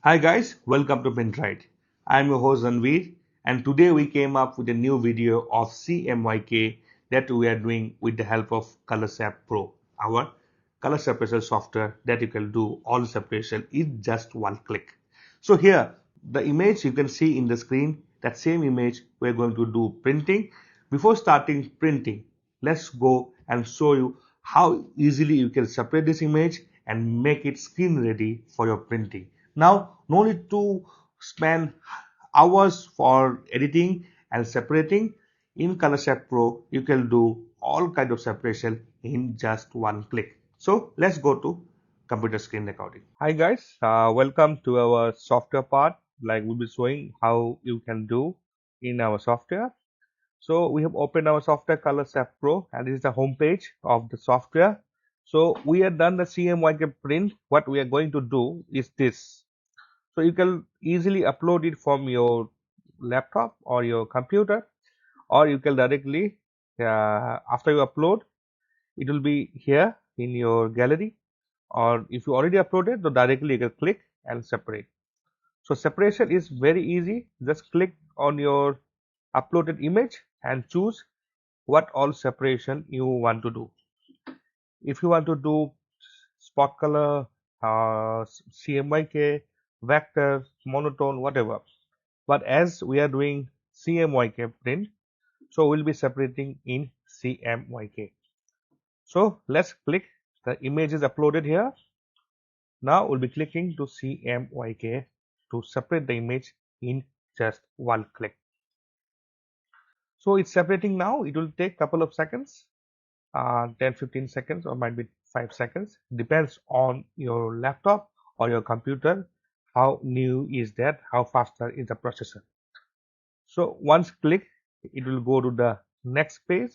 Hi guys, welcome to Printride. I'm your host Ranveer, and today we came up with a new video of CMYK that we are doing with the help of ColorSep Pro, our color separation software that you can do all the separation in just one click. So here, the image you can see in the screen, that same image we're going to do printing. Before starting printing, let's go and show you how easily you can separate this image and make it screen ready for your printing. Now, no need to spend hours for editing and separating. In ColorSep Pro, you can do all kind of separation in just one click. So let's go to computer screen recording. Hi guys, welcome to our software part. Like we'll be showing how you can do in our software. So we have opened our software ColorSep Pro, and this is the home page of the software. So we have done the CMYK print. What we are going to do is this. So you can easily upload it from your laptop or your computer, or you can directly after you upload, it will be here in your gallery, or if you already uploaded, so directly you can click and separate. So separation is very easy. Just click on your uploaded image and choose what all separation you want to do. If you want to do spot color, CMYK, vector, monotone, whatever. But as we are doing CMYK print, so we'll be separating in CMYK. So let's click. The image is uploaded here. Now we'll be clicking to CMYK to separate the image in just one click. So it's separating now. It will take couple of seconds, 10-15 seconds, or might be 5 seconds, depends on your laptop or your computer, how new is that, how faster is the processor. So once click, it will go to the next page,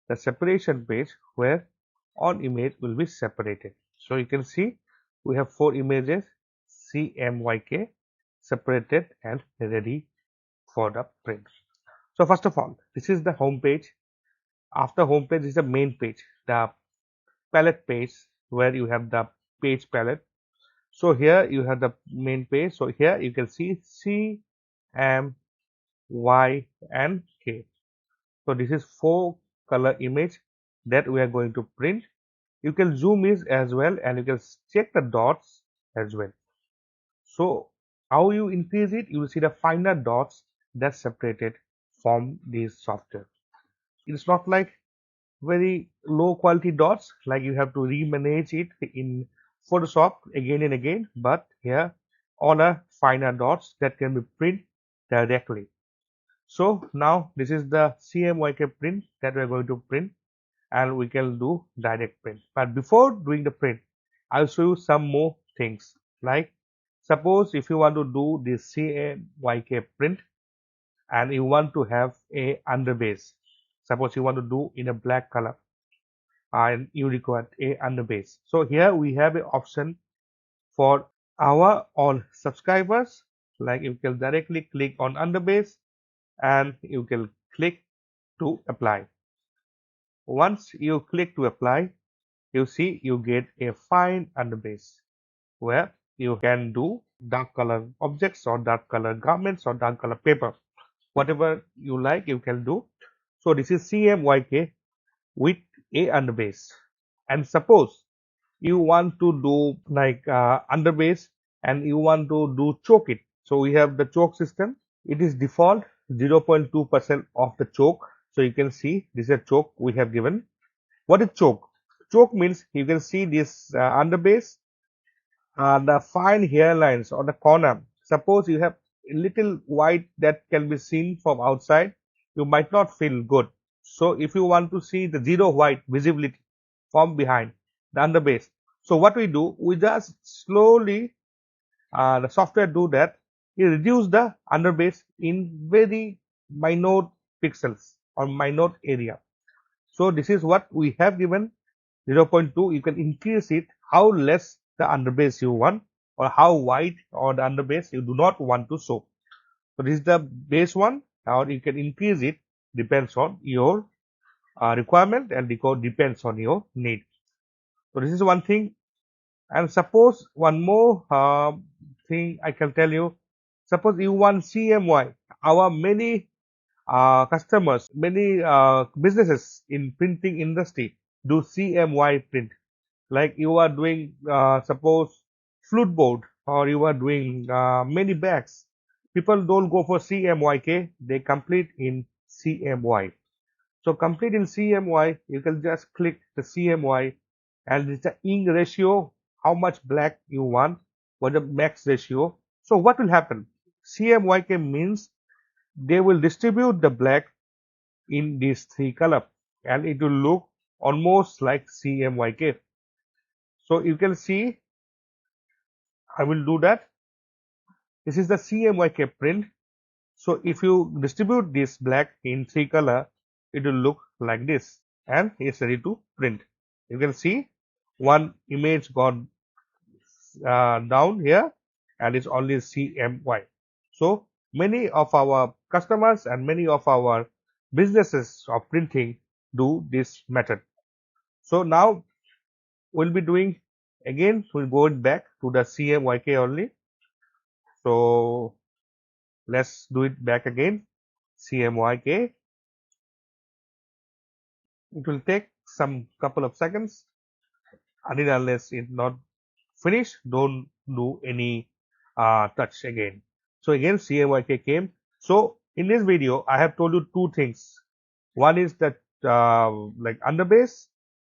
the separation page, where all image will be separated. So you can see we have 4 images CMYK separated and ready for the print. So first of all, this is the home page. After home page is the main page, the palette page, where you have the page palette. So here you have the main page. So here you can see C, M, Y and K. So this is 4 color image that we are going to print. You can zoom in as well, and you can check the dots as well. So how you increase it, you will see the finer dots that separated from this software. It's not like very low quality dots, like you have to remanage it in Photoshop again and again, but here all are finer dots that can be print directly. So now this is the CMYK print that we are going to print, and we can do direct print. But before doing the print, I'll show you some more things. Like suppose if you want to do this CMYK print and you want to have a underbase, suppose you want to do in a black color and you require a underbase. So here we have an option for our all subscribers. Like you can directly click on underbase and you can click to apply. Once you click to apply, you see you get a fine underbase where you can do dark color objects or dark color garments or dark color paper, whatever you like you can do. So this is CMYK with a underbase. And suppose you want to do like underbase and you want to do choke it. So we have the choke system. It is default 0.2% of the choke. So you can see this is a choke we have given. What is choke? Choke means you can see this underbase, the fine hairlines on the corner. Suppose you have a little white that can be seen from outside, you might not feel good. So if you want to see the zero white visibility from behind the underbase, so what we do, we just slowly the software do that. It reduce the underbase in very minute pixels or minute area. So this is what we have given 0.2. You can increase it how less the underbase you want, or how wide or the underbase you do not want to show. So this is the base one, or you can increase it, depends on your requirement and depends on your need. So this is one thing. And suppose one more thing I can tell you, suppose you want CMY, our many customers, many businesses in printing industry do CMY print. Like you are doing, suppose flute board, or you are doing many bags. People don't go for CMYK, they complete in CMY. So complete in CMY, you can just click the CMY, and it's the ink ratio, how much black you want, what the max ratio. So what will happen? CMYK means they will distribute the black in these three color, and it will look almost like CMYK. So you can see, I will do that. This is the CMYK print. So if you distribute this black in three color, it will look like this, and it's ready to print. You can see one image got down here, and it's only CMY. So many of our customers and many of our businesses of printing do this method. So now we'll be doing, again, we'll go back to the CMYK only. So let's do it back again. CMYK. It will take some couple of seconds. Until unless it's not finished, don't do any touch again. So again, CMYK came. So in this video, I have told you two things. One is that like underbase.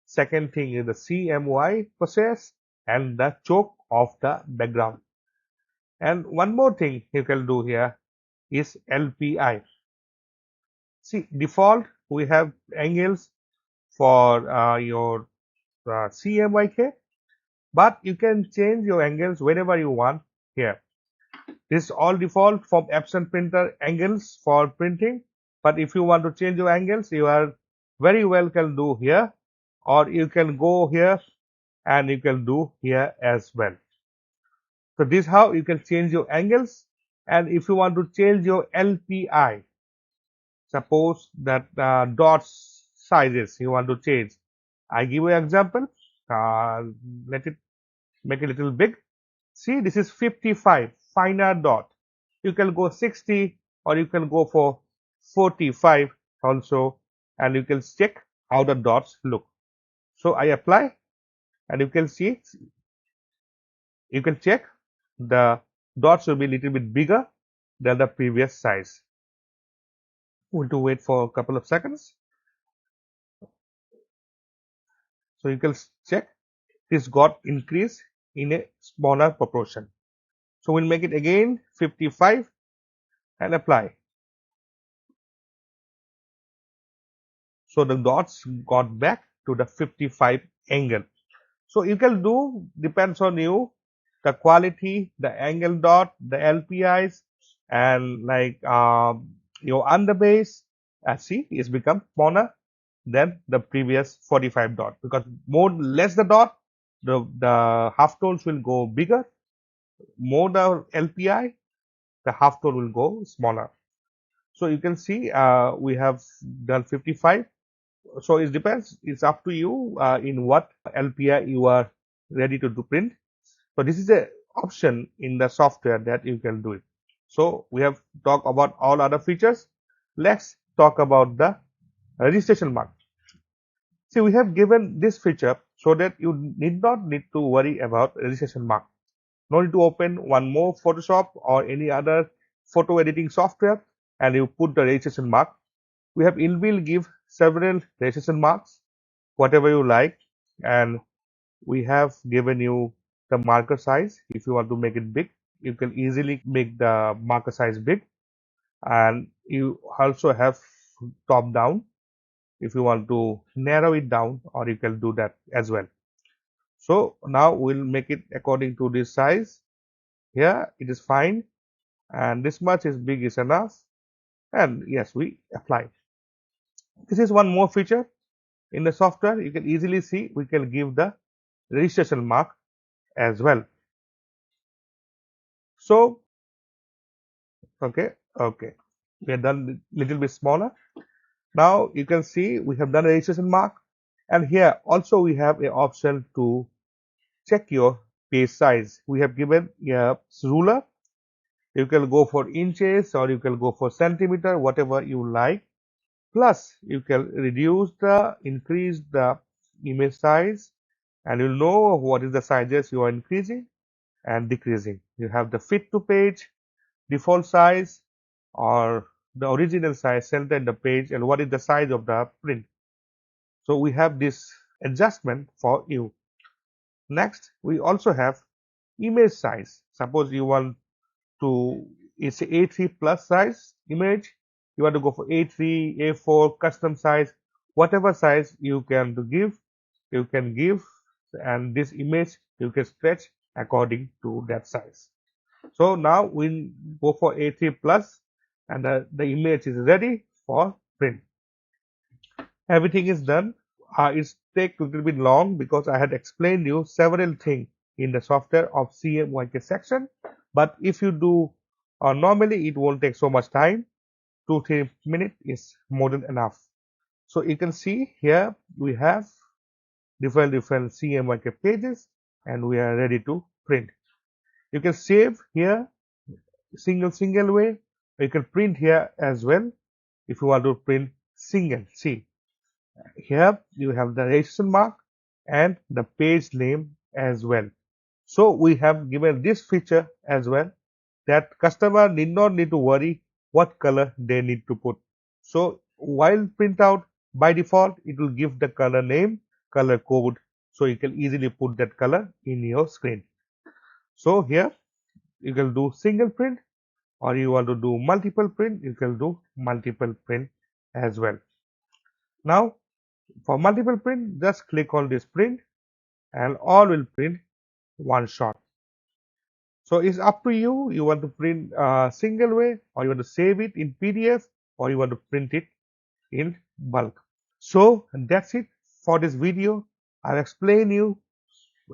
Second thing is the CMY process and the choke of the background. And one more thing you can do here is LPI. See, default we have angles for your CMYK, but you can change your angles whenever you want here. This is all default from Epson printer angles for printing, but if you want to change your angles, you are very well can do here, or you can go here and you can do here as well. So this is how you can change your angles. And if you want to change your LPI, suppose that dots sizes you want to change, I give you an example. Let it make it a little big. See, this is 55 finer dot. You can go 60, or you can go for 45 also, and you can check how the dots look. So I apply, and you can see, you can check the dots will be a little bit bigger than the previous size. We'll to wait for a couple of seconds. So you can check this got increased in a smaller proportion. So we'll make it again 55 and apply. So the dots got back to the 55 angle. So you can do, depends on you, the quality, the angle dot, the LPIs, and like your underbase, see, is become smaller than the previous 45 dot, because more less the dot, the half tones will go bigger. More the LPI, the half tone will go smaller. So you can see we have done 55. So it depends, it's up to you in what LPI you are ready to do print. So this is a option in the software that you can do it. So we have talked about all other features. Let's talk about the registration mark. See, we have given this feature so that you need not need to worry about registration mark. No need to open one more Photoshop or any other photo editing software and you put the registration mark. We have inbuilt give several registration marks, whatever you like, and we have given you the marker size. If you want to make it big, you can easily make the marker size big, and you also have top down if you want to narrow it down, or you can do that as well. So now we'll make it according to this size. Here it is fine, and this much is big is enough, and yes, we apply. This is one more feature in the software. You can easily see we can give the registration mark as well. So okay, we have done little bit smaller. Now you can see we have done a registration mark, and here also we have an option to check your page size. We have given a ruler. You can go for inches or you can go for centimeter, whatever you like. Plus, you can increase the image size, and you'll know what is the sizes you are increasing and decreasing. You have the fit to page, default size, or the original size center in the page, and what is the size of the print. So we have this adjustment for you. Next, we also have image size. Suppose you want to, it's A3 plus size image. You want to go for A3, A4, custom size, whatever size you can give, and this image you can stretch according to that size. So now we go for A3 plus, and the image is ready for print. Everything is done. It's take a little bit long because I had explained you several things in the software of CMYK section. But if you do normally, it won't take so much time. 2-3 minutes is more than enough. So you can see here we have different CMYK pages, and we are ready to print. You can save here single way. You can print here as well if you want to print single. See. Here you have the registration mark and the page name as well. So we have given this feature as well, that customer need to worry what color they need to put. So while printout, by default it will give the color name, color code, so you can easily put that color in your screen. So here you can do single print, or you want to do multiple print, you can do multiple print as well. Now for multiple print, just click on this print and all will print one shot. So it's up to you. You want to print single way, or you want to save it in PDF, or you want to print it in bulk. So that's it for this video. I've explained you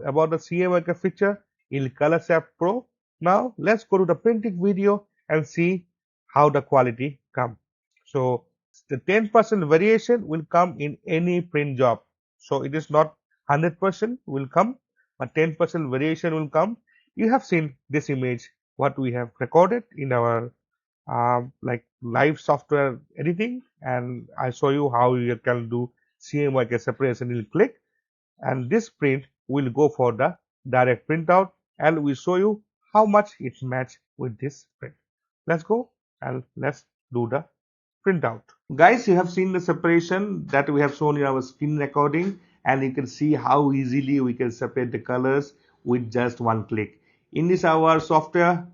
about the CMYK feature in ColorSep Pro. Now let's go to the printing video and see how the quality comes. So the 10% variation will come in any print job. So it is not 100% will come, but 10% variation will come. You have seen this image, what we have recorded in our like live software editing, and I show you how you can do CMYK separation in click, and this print will go for the direct printout, and we show you how much it match with this print. Let's go and let's do the printout. Guys, you have seen the separation that we have shown in our screen recording, and you can see how easily we can separate the colors with just one click. In this our software,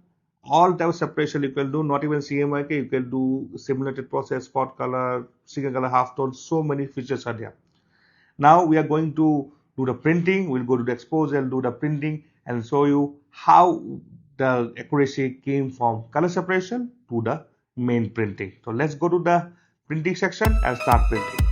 all type of separation you can do, not even CMYK, you can do simulated process, spot color, single color, halftone, so many features are there. Now we are going to do the printing. We'll go to the exposure and do the printing and show you how the accuracy came from color separation to the main printing. So let's go to the printing section and start printing.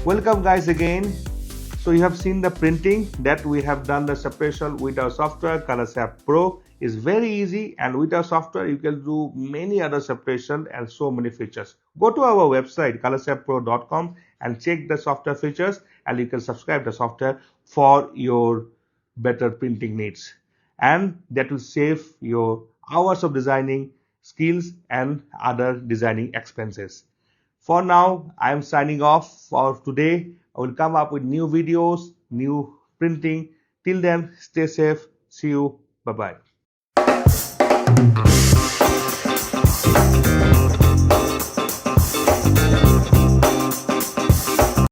Welcome guys again. So you have seen the printing that we have done the separation with our software ColorSep Pro. Is very easy, and with our software you can do many other separation and so many features. Go to our website colorsepro.com and check the software features, and you can subscribe the software for your better printing needs, and that will save your hours of designing skills and other designing expenses. For now, I am signing off for today. I will come up with new videos, new printing. Till then, stay safe. See you. Bye-bye.